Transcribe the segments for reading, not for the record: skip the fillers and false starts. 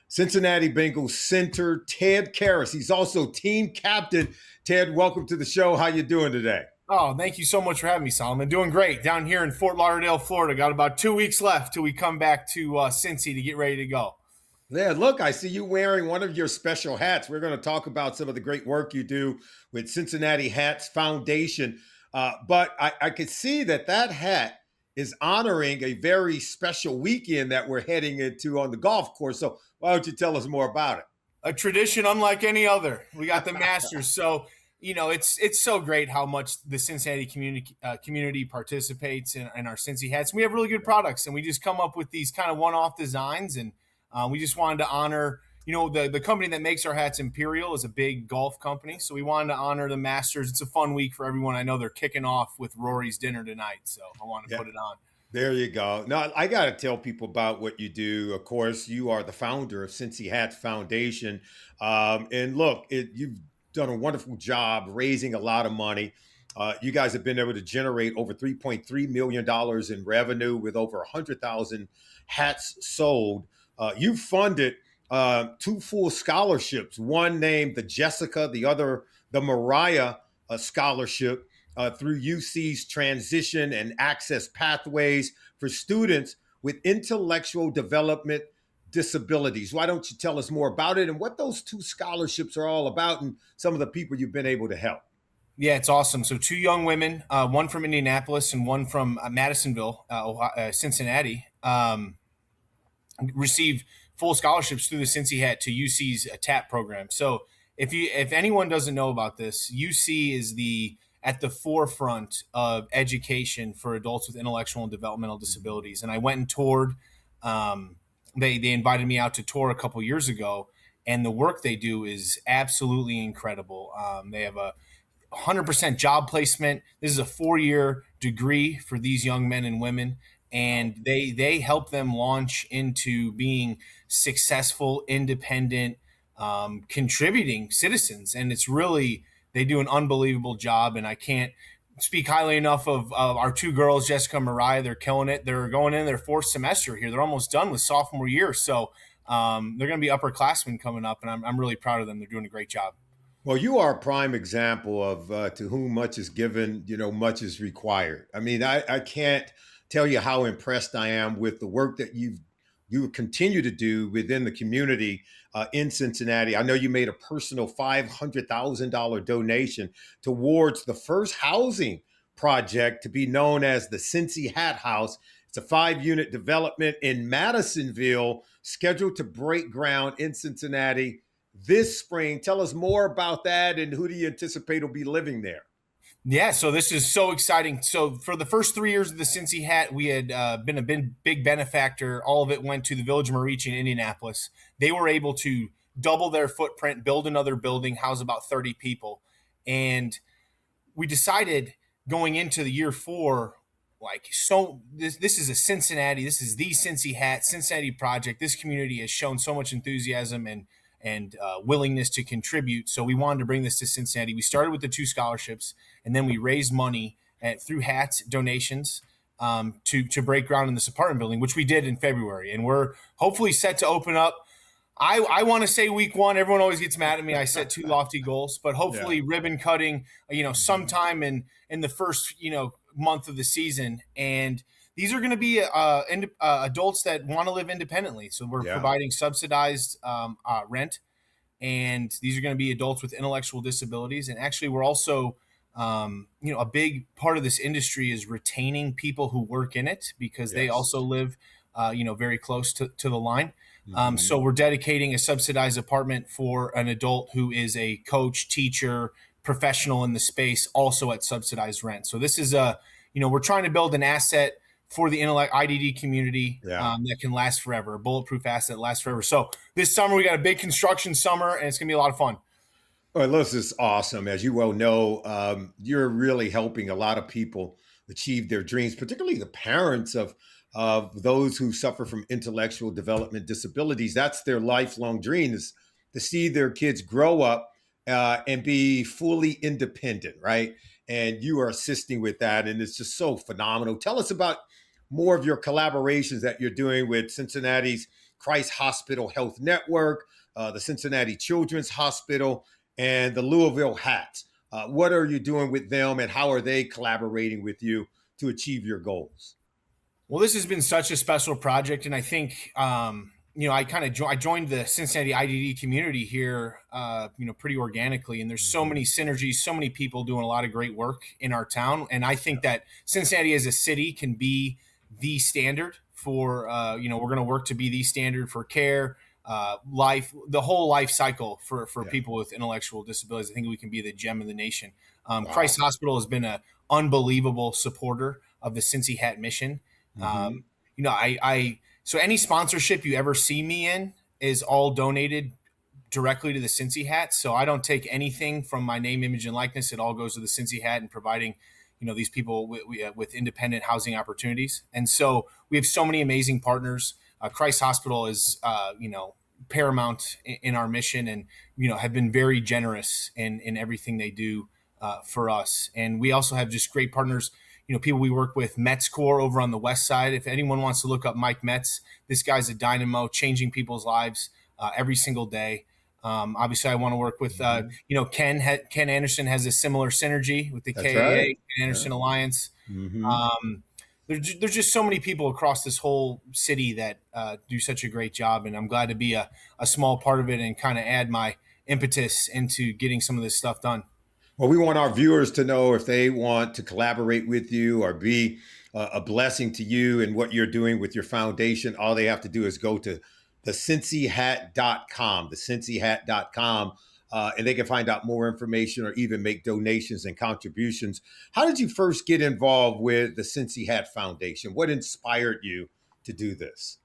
Cincinnati Bengals center Ted Karras. He's also team captain. Ted, welcome to the show. How you doing today? Oh, thank you so much for having me, Solomon. Doing great down here in Fort Lauderdale, Florida. Got about 2 weeks left till we come back to Cincy to get ready to go. Yeah, look, I see you wearing one of your special hats. We're going to talk about some of the great work you do with Cincinnati Hats Foundation. But I could see that hat is honoring a very special weekend that we're heading into on the golf course. So why don't you tell us more about it? A tradition unlike any other. We got the Masters, so it's so great how much the Cincinnati community participates in our Cincy hats. We have really good products, and we just come up with these kind of one-off designs, and we just wanted to honor. The company that makes our hats, Imperial, is a big golf company, so we wanted to honor the Masters. It's a fun week for everyone. I know they're kicking off with Rory's dinner tonight, so I want to Yeah. put it on. There you go. Now, I got to tell people about what you do. Of course, you are the founder of Cincy Hat Foundation. And look, you've done a wonderful job raising a lot of money. You guys have been able to generate over $3.3 million in revenue with over 100,000 hats sold. You funded two full scholarships, one named the Jessica, the other the Mariah Scholarship through UC's transition and access pathways for students with intellectual development disabilities. Why don't you tell us more about it and what those two scholarships are all about and some of the people you've been able to help? Yeah, it's awesome. So two young women, one from Indianapolis and one from Madisonville, Cincinnati, received full scholarships through the Cincy Hat to UC's TAP program. So if anyone doesn't know about this, UC is at the forefront of education for adults with intellectual and developmental disabilities. And I went and toured. They invited me out to tour a couple years ago, and the work they do is absolutely incredible. They have a 100% job placement. This is a 4-year degree for these young men and women, and they help them launch into being successful, independent, contributing citizens. And it's really, they do an unbelievable job. And I can't speak highly enough of our two girls, Jessica and Mariah. They're killing it. They're going in their 4th semester here. They're almost done with sophomore year. So they're going to be upperclassmen coming up, and I'm really proud of them. They're doing a great job. Well, you are a prime example of to whom much is given, much is required. I mean, I can't tell you how impressed I am with the work that you continue to do within the community in Cincinnati. I know you made a personal $500,000 donation towards the first housing project to be known as the Cincy Hat House. It's a 5-unit development in Madisonville, scheduled to break ground in Cincinnati this spring. Tell us more about that and who do you anticipate will be living there? Yeah, so this is so exciting. So for the first 3 years of the Cincy Hat, we had been a big benefactor. All of it went to the Village of Marici in Indianapolis. They were able to double their footprint, build another building, house about 30 people. And we decided going into the year 4, this is a Cincinnati, this is the Cincy Hat, Cincinnati project. This community has shown so much enthusiasm and willingness to contribute. So we wanted to bring this to Cincinnati. We started with the 2 scholarships, and then we raised money through hats donations to break ground in this apartment building, which we did in February. And we're hopefully set to open up. I want to say week 1. Everyone always gets mad at me. I set too lofty goals, but hopefully ribbon cutting, sometime in the first, month of the season. And these are going to be adults that want to live independently. So we're providing subsidized rent, and these are going to be adults with intellectual disabilities. And actually, we're also, a big part of this industry is retaining people who work in it because they also live, very close to the line. So we're dedicating a subsidized apartment for an adult who is a coach, teacher, professional in the space, also at subsidized rent. So this is we're trying to build an asset for the IDD community that can last forever, a bulletproof asset that lasts forever. So this summer, we got a big construction summer, and it's going to be a lot of fun. Well, this is awesome. As you well know, you're really helping a lot of people achieve their dreams, particularly the parents of those who suffer from intellectual development disabilities. That's their lifelong dream, is to see their kids grow up and be fully independent, right? And you are assisting with that, and it's just so phenomenal. Tell us about more of your collaborations that you're doing with Cincinnati's Christ Hospital Health Network, the Cincinnati Children's Hospital, and the Louisville Hats. What are you doing with them, and how are they collaborating with you to achieve your goals? Well, this has been such a special project, and I think I joined the Cincinnati IDD community here, pretty organically. And there's so Mm-hmm. many synergies, so many people doing a lot of great work in our town. And I think that Cincinnati as a city can be the standard for, we're going to work to be the standard for care, life, the whole life cycle for Yeah. people with intellectual disabilities. I think we can be the gem of the nation. Wow. Christ Hospital has been an unbelievable supporter of the Cincy Hat mission. Mm-hmm. Um, so any sponsorship you ever see me in is all donated directly to the Cincy Hat. So I don't take anything from my name, image, and likeness. It all goes to the Cincy Hat and providing, these people with independent housing opportunities. And so we have so many amazing partners. Christ Hospital is, paramount in our mission, and have been very generous in everything they do for us. And we also have just great partners. People we work with, Mets Core over on the west side. If anyone wants to look up Mike Metz, this guy's a dynamo, changing people's lives every single day. Obviously, I want to work with, Mm-hmm. Ken Anderson has a similar synergy with the That's right. KAA, Ken Yeah. Anderson Alliance. Mm-hmm. Um, there's just so many people across this whole city that do such a great job, and I'm glad to be a small part of it and kind of add my impetus into getting some of this stuff done. Well, we want our viewers to know if they want to collaborate with you or be a blessing to you and what you're doing with your foundation. All they have to do is go to the cincyhat.com, the cincyhat.com, and they can find out more information or even make donations and contributions. How did you first get involved with the Cincy Hat Foundation? What inspired you to do this?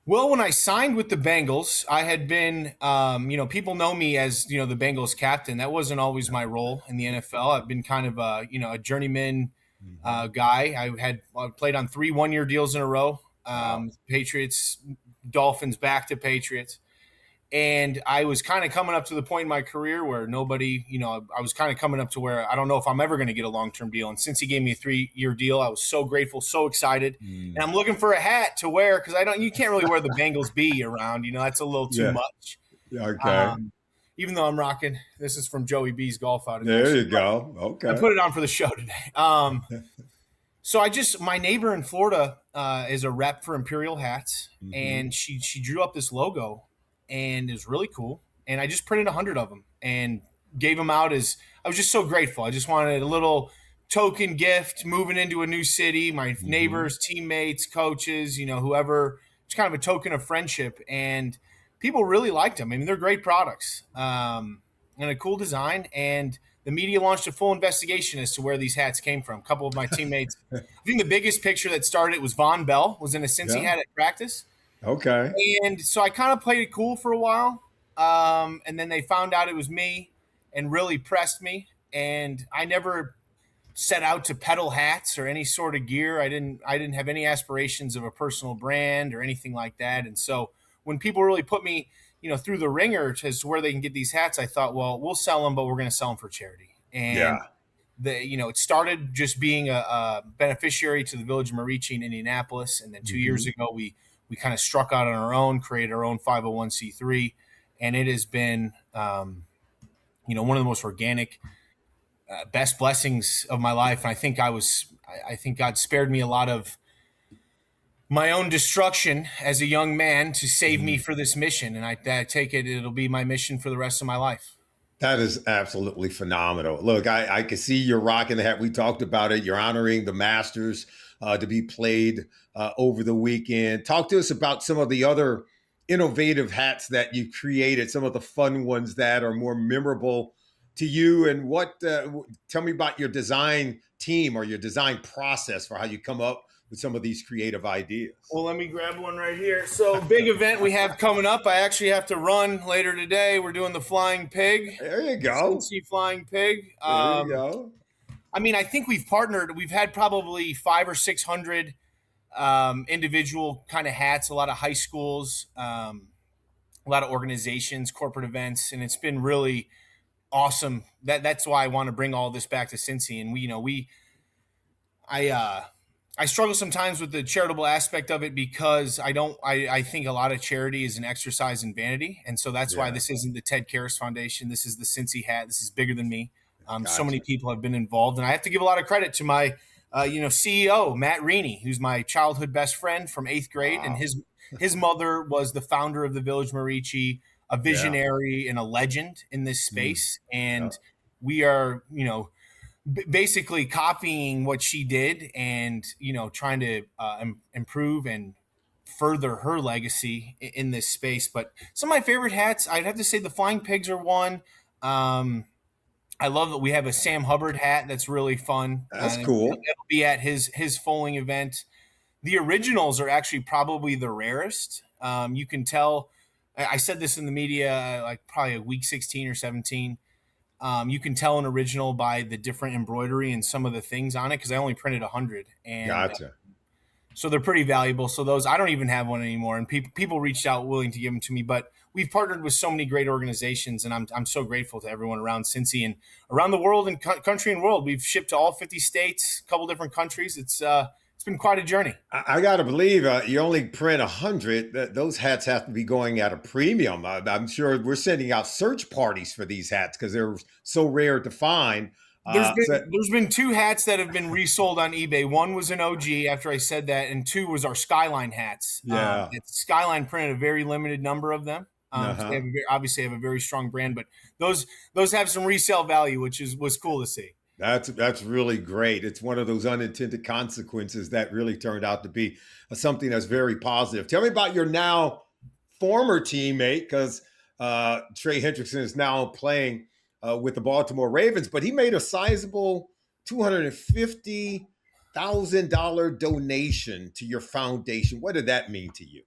Well, when I signed with the Bengals, I had been, people know me as, the Bengals captain. That wasn't always my role in the NFL. I've been kind of a journeyman Mm-hmm. guy. I played on 3 1-year deals in a row. Wow. Patriots, Dolphins, back to Patriots. And I was kind of coming up to the point in my career where nobody, I was kind of coming up to where I don't know if I'm ever going to get a long-term deal. And since he gave me a 3-year deal, I was so grateful, so excited. And Mm. I'm looking for a hat to wear because you can't really wear the Bengals B around, that's a little too Yeah. much. Okay. Um, Even though I'm rocking, this is from Joey B's golf outing. There Actually, you go. I Okay. put it on for the show today. So my neighbor in Florida is a rep for Imperial Hats, Mm-hmm. and she drew up this logo, and it was really cool. And I just printed 100 of them and gave them out as I was just so grateful. I just wanted a little token gift moving into a new city, my Mm-hmm. neighbors, teammates, coaches, whoever. It's kind of a token of friendship, and people really liked them. I mean, they're great products and a cool design. And the media launched a full investigation as to where these hats came from. A couple of my teammates, I think the biggest picture that started it was Von Bell was in a Cincy Yeah. hat at practice. Okay. And so I kind of played it cool for a while. And then they found out it was me and really pressed me. And I never set out to peddle hats or any sort of gear. I didn't have any aspirations of a personal brand or anything like that. And so when people really put me, through the ringer as to where they can get these hats, I thought, well, we'll sell them, but we're going to sell them for charity. And Yeah. it started just being a beneficiary to the Village of Marici in Indianapolis, and then 2 years Mm-hmm. ago we kind of struck out on our own, created our own 501c3, and it has been one of the most organic, best blessings of my life. And I think God spared me a lot of my own destruction as a young man to save me Mm-hmm. for this mission, and I take it'll be my mission for the rest of my life. That is absolutely phenomenal. Look, I can see you're rocking the hat. We talked about it. You're honoring the Masters to be played over the weekend. Talk to us about some of the other innovative hats that you created, some of the fun ones that are more memorable to you. And tell me about your design team or your design process for how you come up with some of these creative ideas. Well, let me grab one right here. So, big event we have coming up. I actually have to run later today. We're doing the Flying Pig, There you go. Cincy Flying Pig. There you go. I mean, I think we've partnered. We've had probably 500 or 600 individual kind of hats. A lot of high schools, a lot of organizations, corporate events, and it's been really awesome. That's why I want to bring all this back to Cincy. And I I struggle sometimes with the charitable aspect of it because I think a lot of charity is an exercise in vanity. And so that's why Yeah, this isn't the Ted Karras Foundation. This is the Cincy Hat. This is bigger than me. So many gotcha. people have been involved. And I have to give a lot of credit to my, CEO, Matt Reaney, who's my childhood best friend from 8th grade. And Wow. his mother was the founder of the Village Marici, a Yeah. visionary and a legend in this Mm, space. yeah. And we are, basically copying what she did and trying to improve and further her legacy in this space. But some of my favorite hats, I'd have to say the flying pigs are one. I love that we have a Sam Hubbard hat that's really fun. That's It'll cool. be at his foaling event. The originals are actually probably the rarest. You can tell. I said this in the media like probably a week 16 or 17. You can tell an original by the different embroidery and some of the things on it because I only printed 100, and Gotcha. so they're pretty valuable. So those I don't even have one anymore, and people reached out willing to give them to me. But we've partnered with so many great organizations, and I'm so grateful to everyone around Cincy and around the world and country and world. We've shipped to all 50 states, a couple different countries. It's been quite a journey. I got to believe you only print 100. Those hats have to be going at a premium. I'm sure we're sending out search parties for these hats because they're so rare to find. So, There's been two hats that have been resold on eBay. One was an OG after I said that, and two was our Skyline hats. yeah. Skyline printed a very limited number of them. So they Uh-huh. obviously have a very strong brand, but those have some resale value, which was cool to see. That's really great. It's one of those unintended consequences that really turned out to be something that's very positive. Tell me about your now former teammate, because Trey Hendrickson is now playing with the Baltimore Ravens, but he made a sizable $250,000 donation to your foundation. What did that mean to you?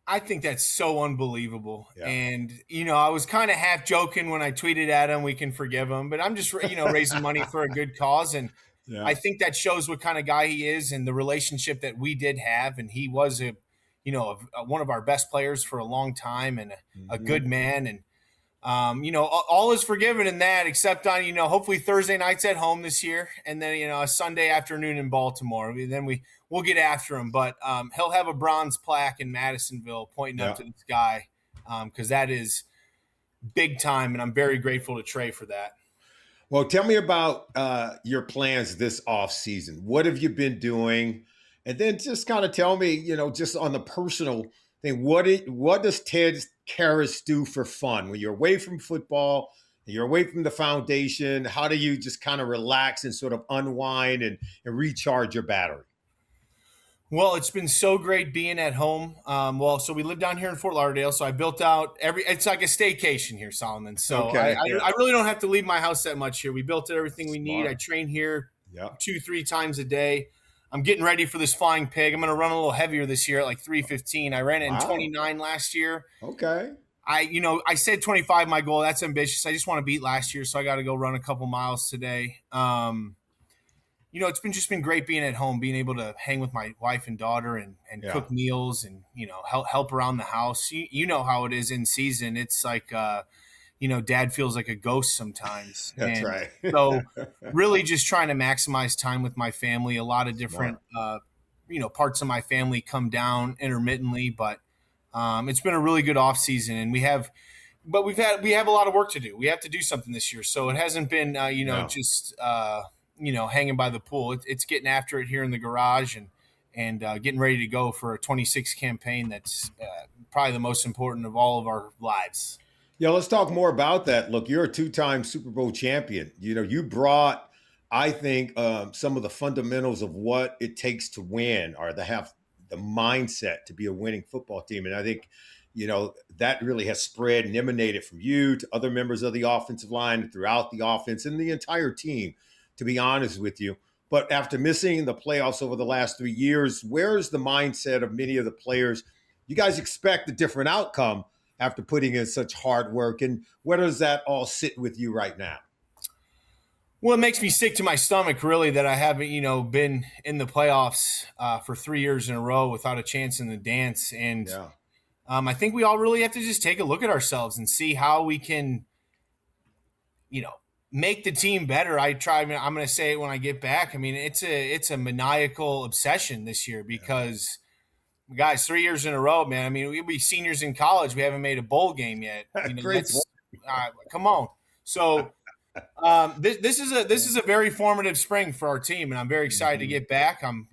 I think that's so unbelievable. Yeah. And, I was kind of half joking when I tweeted at him, we can forgive him, but I'm just, raising money for a good cause. And Yeah. I think that shows what kind of guy he is and the relationship that we did have. And he was one of our best players for a long time and a Hmm. good man. And, all is forgiven in that, except on, hopefully Thursday nights at home this year. And then, a Sunday afternoon in Baltimore. Then we'll get after him, but he'll have a bronze plaque in Madisonville pointing up Yeah. to the sky because that is big time. And I'm very grateful to Trey for that. Well, tell me about your plans this off season. What have you been doing? And then just kind of tell me, just on the personal thing, what does Ted Karras do for fun when you're away from football, you're away from the foundation? How do you just kind of relax and sort of unwind and recharge your battery? Well, it's been so great being at home. So we live down here in Fort Lauderdale. So I built out it's like a staycation here, Solomon. So Okay, yeah, I really don't have to leave my house that much here. We built everything we need. I smart. train here Yeah. 2-3 times a day. I'm getting ready for this flying pig. I'm going to run a little heavier this year at like 3:15. I ran it in Wow. 29 last year. Okay. I said 25 my goal. That's ambitious. I just want to beat last year, so I got to go run a couple miles today. It's been great being at home, being able to hang with my wife and daughter and Yeah. cook meals and help around the house. You know how it is in season. It's like dad feels like a ghost sometimes, That's and right. so really just trying to maximize time with my family. A lot of different Smart. parts of my family come down intermittently, but it's been a really good off season, and we have a lot of work to do. We have to do something this year, so it hasn't been Yeah. just hanging by the pool. It's getting after it here in the garage and getting ready to go for a 26 campaign that's probably the most important of all of our lives. Yeah, let's talk more about that. Look, you're a two-time Super Bowl champion. You brought, I think, some of the fundamentals of what it takes to win or to have the mindset to be a winning football team. And I think, that really has spread and emanated from you to other members of the offensive line throughout the offense and the entire team, to be honest with you. But after missing the playoffs over the last 3 years, where is the mindset of many of the players? You guys expect a different outcome after putting in such hard work. And where does that all sit with you right now? Well, it makes me sick to my stomach, really, that I haven't, been in the playoffs for 3 years in a row without a chance in the dance. And Yeah. I think we all really have to just take a look at ourselves and see how we can, you know, make the team better. I try. I mean, I'm going to say it when I get back. I mean, it's a maniacal obsession this year because guys, 3 years in a row, man. I mean, we'll be seniors in college. We haven't made a bowl game yet. Yeah. You know, Great point. that's come on. So this is a very formative spring for our team, and I'm very excited to Mhm. get back. I'm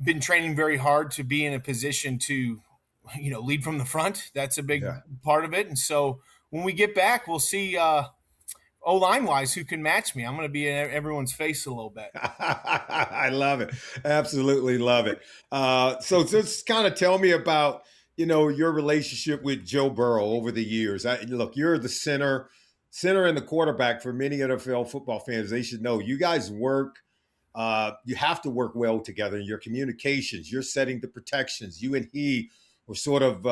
been training very hard to be in a position to lead from the front. That's a big Yeah. part of it, and so when we get back, we'll see. O line wise, who can match me? I'm going to be in everyone's face a little bit. I love it. Absolutely love it. So just kind of tell me about, your relationship with Joe Burrow over the years. Look, you're the center and the quarterback for many NFL football fans. They should know you guys work. You have to work well together in your communications. You're setting the protections. You and he were sort of,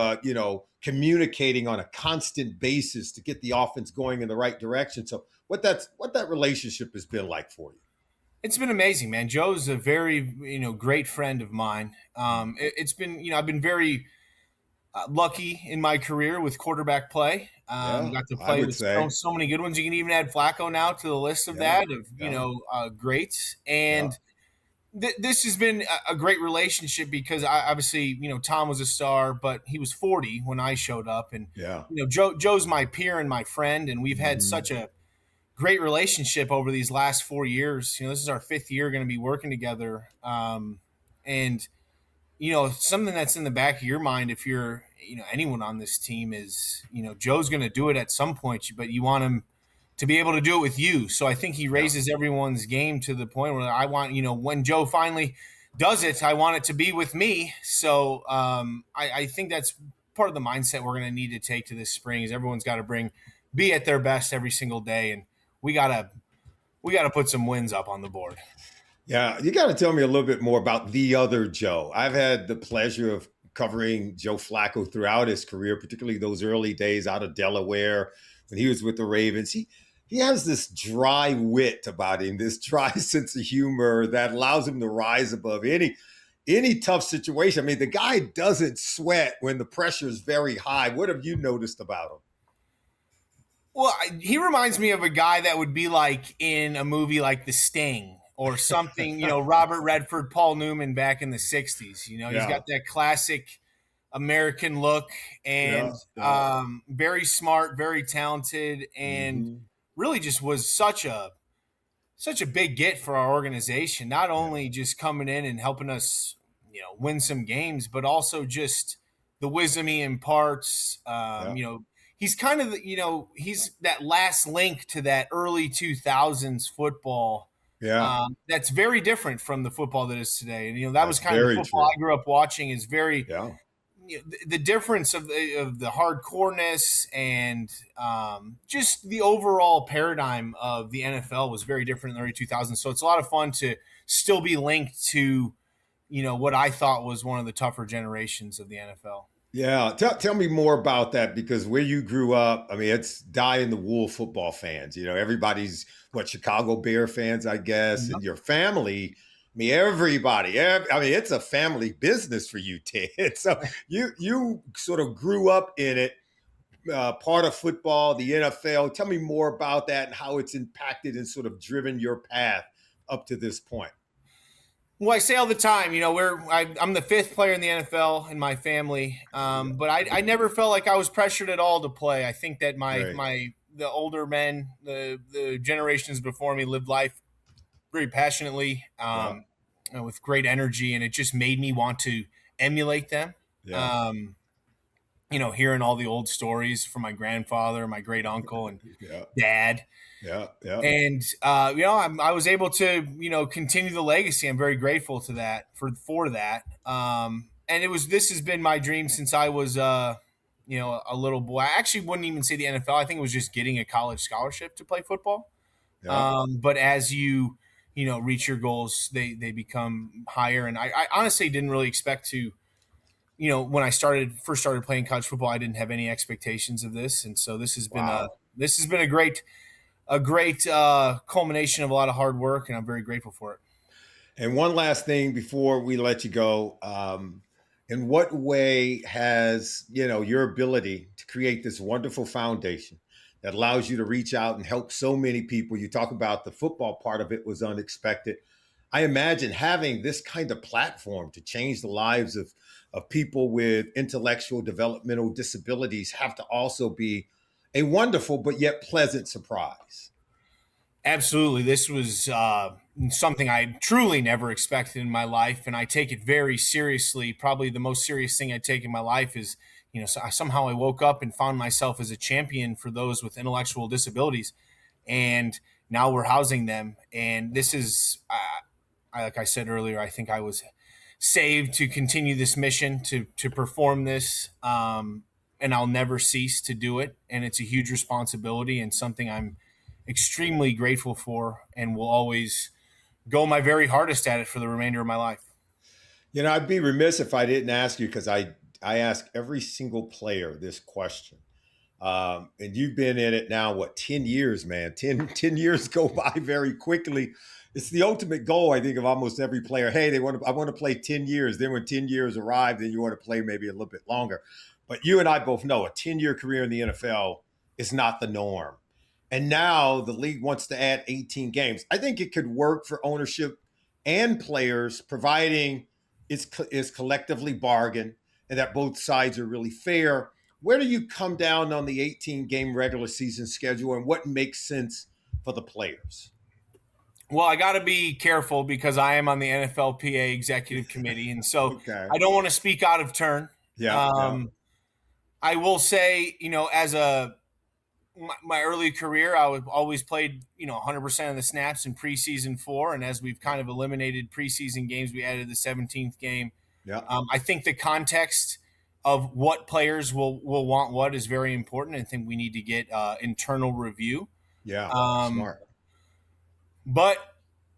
communicating on a constant basis to get the offense going in the right direction. So what that relationship has been like for you. It's been amazing, man. Joe's a very great friend of mine. Mhm. It's been I've been very lucky in my career with quarterback play. Yeah, Got to I play would with so, say. so many good ones. You can even add Flacco now to the list of Yeah, that of yeah, greats. yeah, And this has been a great relationship because obviously Tom was a star, but he was 40 when I showed up, and yeah. Joe's my peer and my friend, and we've had Hmm. such a great relationship over these last 4 years. This is our fifth year going to be working together, and something that's in the back of your mind if you're anyone on this team is Joe's going to do it at some point, but you want him to be able to do it with you. So I think he Yeah. raises everyone's game to the point where I want when Joe finally does it, I want it to be with me. So I think that's part of the mindset we're going to need to take to this spring is everyone's got to be at their best every single day, and we gotta put some wins up on the board. Yeah, you got to tell me a little bit more about the other Joe. I've had the pleasure of covering Joe Flacco throughout his career, particularly those early days out of Delaware when he was with the Ravens. He has this dry wit about him, this dry sense of humor that allows him to rise above any tough situation. I mean, the guy doesn't sweat when the pressure is very high. What have you noticed about him? Well, he reminds me of a guy that would be like in a movie like The Sting or something, Robert Redford, Paul Newman back in the 60s. He's Yeah, got that classic American look and yeah, yeah. very smart, very talented, and Hmm. really just was such a big get for our organization. Not Yeah, only just coming in and helping us, win some games, but also just the wisdom he imparts. yeah, He's kind of he's that last link to that early 2000s football. yeah. That's very different from the football that is today. And that was That's kind of the very football true. I grew up watching. Is very Yeah. the difference of the hardcoreness and just the overall paradigm of the NFL was very different in the early 2000s. So it's a lot of fun to still be linked to, what I thought was one of the tougher generations of the NFL. Yeah, tell me more about that because where you grew up, I mean, it's die in the wool football fans. Everybody's Chicago Bear fans, I guess, and Yep. your family. I mean, everybody. I mean, it's a family business for you, Ted. So you sort of grew up in it, part of football, the NFL. Tell me more about that and how it's impacted and sort of driven your path up to this point. Well, I say all the time, I'm the fifth player in the NFL in my family, There you go. but I never felt like I was pressured at all to play. I think that Great. the older men, the generations before me, lived life very passionately, Yeah. and with great energy, and it just made me want to emulate them. Yeah. Um, hearing all the old stories from my grandfather, my great uncle, and Yeah. dad, Yeah. Yeah. and I was able to continue the legacy. I'm very grateful to that for that. And this has been my dream since I was a little boy. I actually wouldn't even say the NFL. I think it was just getting a college scholarship to play football. Yeah. But as you reach your goals, they become higher. And I honestly didn't really expect to. When I first started playing college football, I didn't have any expectations of this, and so Wow. this has been a great culmination of a lot of hard work, and I'm very grateful for it. And one last thing before we let you go. In what way has your ability to create this wonderful foundation, that allows you to reach out and help so many people. You talk about the football part of it was unexpected. I imagine having this kind of platform to change the lives of people with intellectual developmental disabilities have to also be a wonderful but yet pleasant surprise. Absolutely. This was something I truly never expected in my life, and I take it very seriously. Probably the most serious thing I take in my life is, somehow I woke up and found myself as a champion for those with intellectual disabilities, and now we're housing them. And this is, like I said earlier, I think I was saved to continue this mission to perform this, and I'll never cease to do it. And it's a huge responsibility and something I'm extremely grateful for, and will always go my very hardest at it for the remainder of my life. I'd be remiss if I didn't ask you, because I ask every single player this question. And you've been in it now, 10 years, man? 10 years go by very quickly. It's the ultimate goal, I think, of almost every player. Hey, I want to play 10 years. Then when 10 years arrive, then you want to play maybe a little bit longer. But you and I both know a 10-year career in the NFL is not the norm. And now the league wants to add 18 games. I think it could work for ownership and players, providing it's collectively bargained and that both sides are really fair. Where do you come down on the 18-game regular season schedule, and what makes sense for the players? Well, I got to be careful because I am on the NFLPA executive committee, and so Okay. I don't want to speak out of turn. Yeah. I will say, as my early career, I would always played, 100% of the snaps in preseason 4. And as we've kind of eliminated preseason games, we added the 17th game. Yeah. I think the context of what players will want what is very important. I think we need to get internal review. Yeah. Smart. But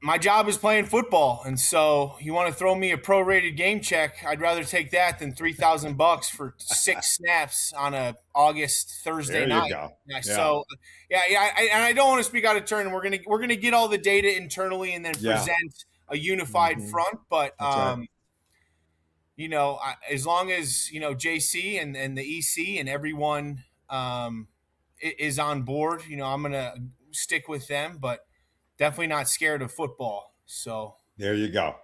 my job is playing football, and so you want to throw me a prorated game check, I'd rather take that than $3,000 for 6 snaps on a August Thursday night. Go. Yeah. So and I don't want to speak out of turn. And we're gonna get all the data internally and then present a unified front. But right. As long as JC and the EC and everyone is on board, I'm gonna stick with them. But definitely not scared of football. So there you go.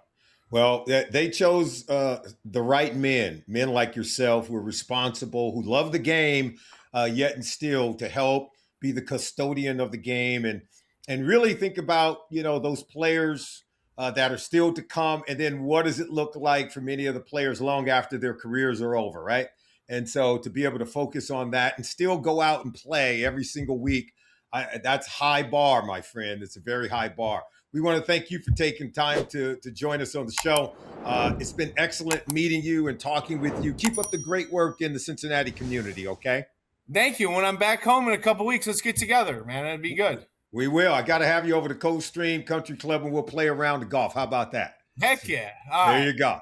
Well, they chose the right men like yourself, who are responsible, who love the game, yet and still to help be the custodian of the game, and really think about those players that are still to come, and then what does it look like for many of the players long after their careers are over, right? And so to be able to focus on that and still go out and play every single week. That's high bar, my friend. It's a very high bar. We want to thank you for taking time to join us on the show. It's been excellent meeting you and talking with you. Keep up the great work in the Cincinnati community, okay? Thank you. When I'm back home in a couple weeks, let's get together, man. That'd be good. We will. I got to have you over to Coldstream Country Club, and we'll play around the golf. How about that? Heck yeah. All right. There you go.